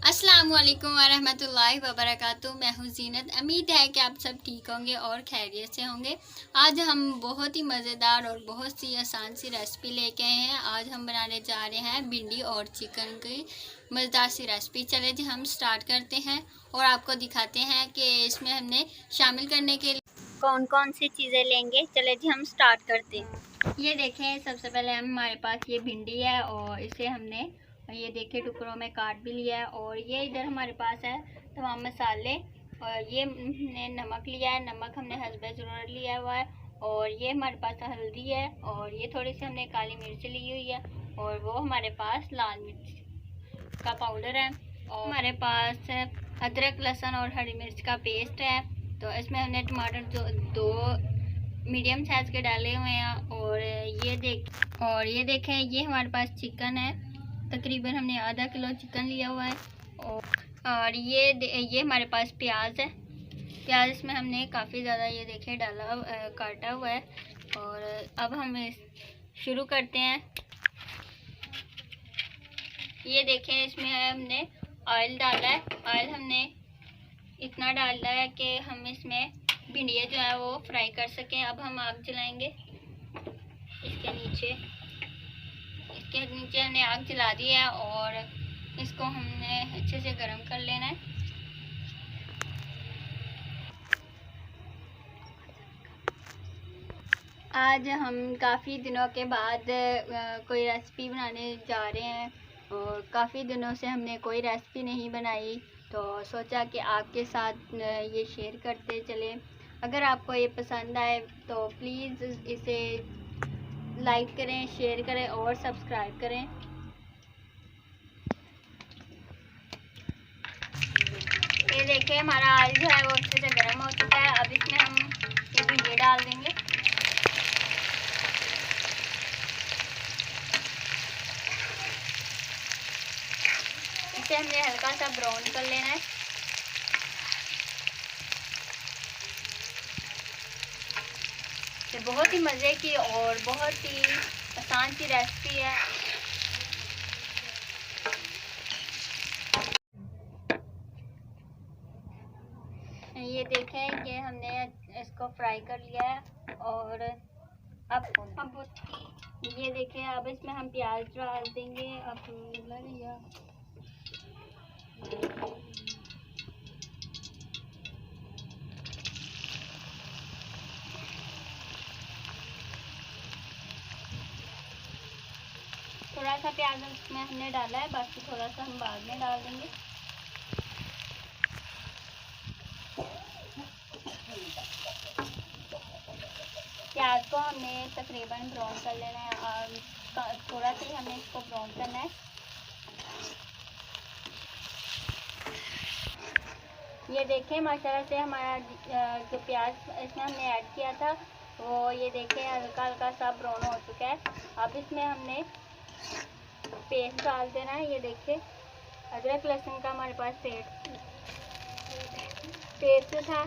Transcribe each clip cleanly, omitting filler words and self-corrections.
अस्सलामुअलैकुम वरहमतुल्लाहि वबरकातुहू। मैं हूँ ज़ीनत। उम्मीद है कि आप सब ठीक होंगे और खैरियत से होंगे। आज हम बहुत ही मज़ेदार और बहुत सी आसान सी रेसिपी लेके आए हैं। आज हम बनाने जा रहे हैं भिंडी और चिकन की मज़ेदार सी रेसिपी। चले जी हम स्टार्ट करते हैं और आपको दिखाते हैं कि इसमें हमने शामिल करने के लिए कौन कौन सी चीज़ें लेंगे। चले जी हम स्टार्ट करते हैं। ये देखें, सबसे पहले हमारे पास ये भिंडी है और इसे हमने ये देखिए टुकड़ों में काट भी लिया है। और ये इधर हमारे पास है तमाम मसाले, और ये हमने नमक लिया है, नमक हमने हस्बे ज़रूरत लिया हुआ है। और ये हमारे पास हल्दी है, और ये थोड़ी सी हमने काली मिर्च ली हुई है, और वो हमारे पास लाल मिर्च का पाउडर है। और हमारे पास अदरक लहसुन और हरी मिर्च का पेस्ट है। तो इसमें हमने टमाटर दो मीडियम साइज़ के डाले हुए हैं। और ये देखें, ये हमारे पास चिकन है। तकरीबन हमने आधा किलो चिकन लिया हुआ है। और ये हमारे पास प्याज है। प्याज इसमें हमने काफ़ी ज़्यादा ये देखें काटा हुआ है। और अब हम शुरू करते हैं। ये देखें, इसमें हमने ऑयल डाला है। ऑयल हमने इतना डाला है कि हम इसमें भिंडियाँ जो है वो फ्राई कर सकें। अब हम आग जलाएंगे। इसके नीचे हमने आग जला दी है और इसको हमने अच्छे से गर्म कर लेना है। आज हम काफ़ी दिनों के बाद कोई रेसिपी बनाने जा रहे हैं, और काफ़ी दिनों से हमने कोई रेसिपी नहीं बनाई, तो सोचा कि आपके साथ ये शेयर करते चलें। अगर आपको ये पसंद आए तो प्लीज़ इसे लाइक करें, शेयर करें और सब्सक्राइब करें। ये देखिए, हमारा ऑयल जो है वो अच्छे से गर्म हो चुका है। अब इसमें हम ये भिंडी डाल देंगे। इसे हमने हल्का सा ब्राउन कर लेना है। ये बहुत ही मज़े की और बहुत ही आसान सी रेसिपी है। ये देखें, ये हमने इसको फ्राई कर लिया है। और अब ये देखें, अब इसमें हम प्याज डाल देंगे। अब थोड़ा सा प्याज इसमें हमने डाला है, बाकी थोड़ा सा हम बाद में डाल देंगे। प्याज को हमने तकरीबन ब्राउन कर लेना है, और थोड़ा सा ही हमें इसको ब्राउन करना है। ये देखें, माशाल्लाह से हमारा जो प्याज इसमें हमने ऐड किया था वो ये देखें हल्का हल्का सा ब्राउन हो चुका है। अब इसमें हमने पेस्ट डाल देना है। ये देखें, अदरक लहसुन का हमारे पास पेस्ट था।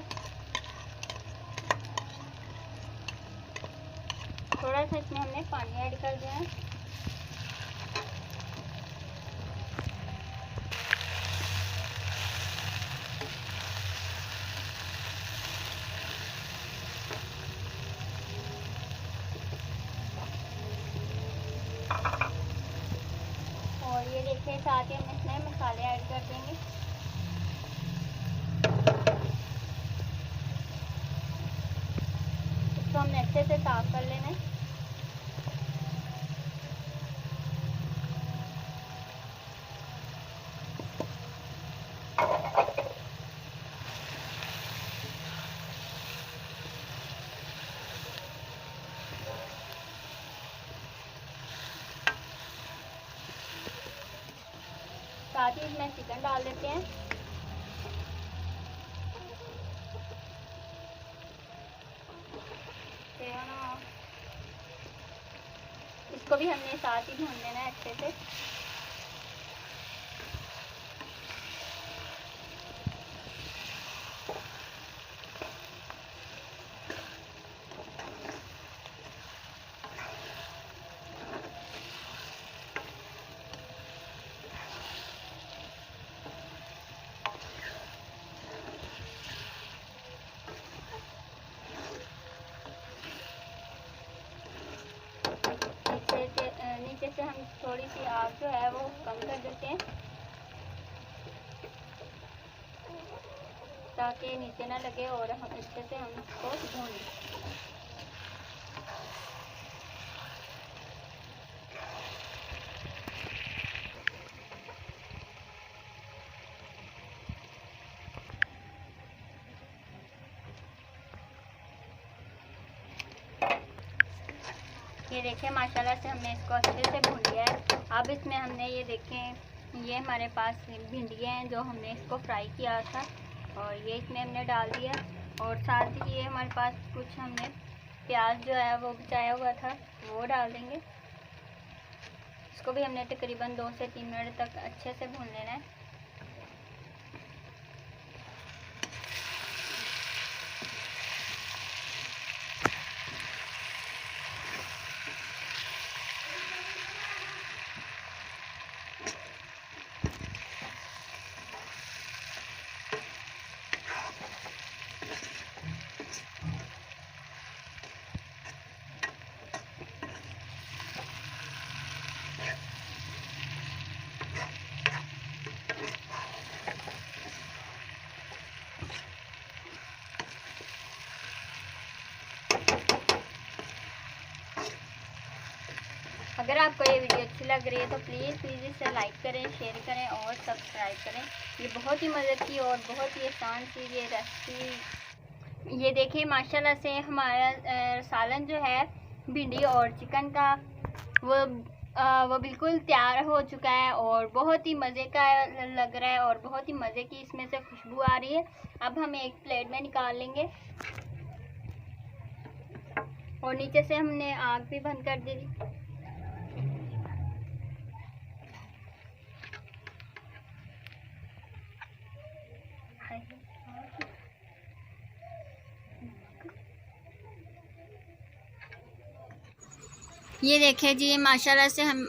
थोड़ा सा इसमें हमने पानी ऐड कर दिया है। और ये देखिए, साथ ही हम इसमें मसाले ऐड कर देंगे। इसको हमने अच्छे से साफ कर लेना है। साथ ही इसमें चिकन डाल देते हैं। इसको भी हमने साथ ही भून लेना है अच्छे से। आग जो है वो कम कर देते हैं ताकि नीचे ना लगे और हम अच्छे से हम इसको भून लें। ये देखें माशाल्लाह से हमने इसको अच्छे से भून लिया है। अब इसमें हमने ये देखें, ये हमारे पास भिंडियाँ हैं जो हमने इसको फ्राई किया था और ये इसमें हमने डाल दिया। और साथ ही ये हमारे पास कुछ हमने प्याज जो है वो बचाया हुआ था वो डाल देंगे। इसको भी हमने तकरीबन 2 से 3 मिनट तक अच्छे से भून लेना है। अगर आपको ये वीडियो अच्छी लग रही है तो प्लीज़ इसे लाइक करें, शेयर करें और सब्सक्राइब करें। ये बहुत ही मज़े की और बहुत ही आसान सी ये रेसिपी। ये देखिए माशाल्लाह से हमारा सालन जो है भिंडी और चिकन का वो बिल्कुल तैयार हो चुका है और बहुत ही मज़े का लग रहा है और बहुत ही मज़े की इसमें से खुशबू आ रही है। अब हम एक प्लेट में निकाल लेंगे और नीचे से हमने आग भी बंद कर दी। ये देखें जी, माशाल्लाह से हम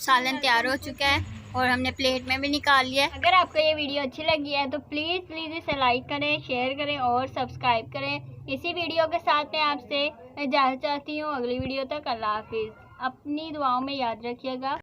सालन तैयार हो चुका है और हमने प्लेट में भी निकाल लिया है। अगर आपको ये वीडियो अच्छी लगी है तो प्लीज़ इसे लाइक करें, शेयर करें और सब्सक्राइब करें। इसी वीडियो के साथ मैं आपसे इजाज़त चाहती हूँ। अगली वीडियो तक अल्लाह हाफिज़। अपनी दुआओं में याद रखिएगा।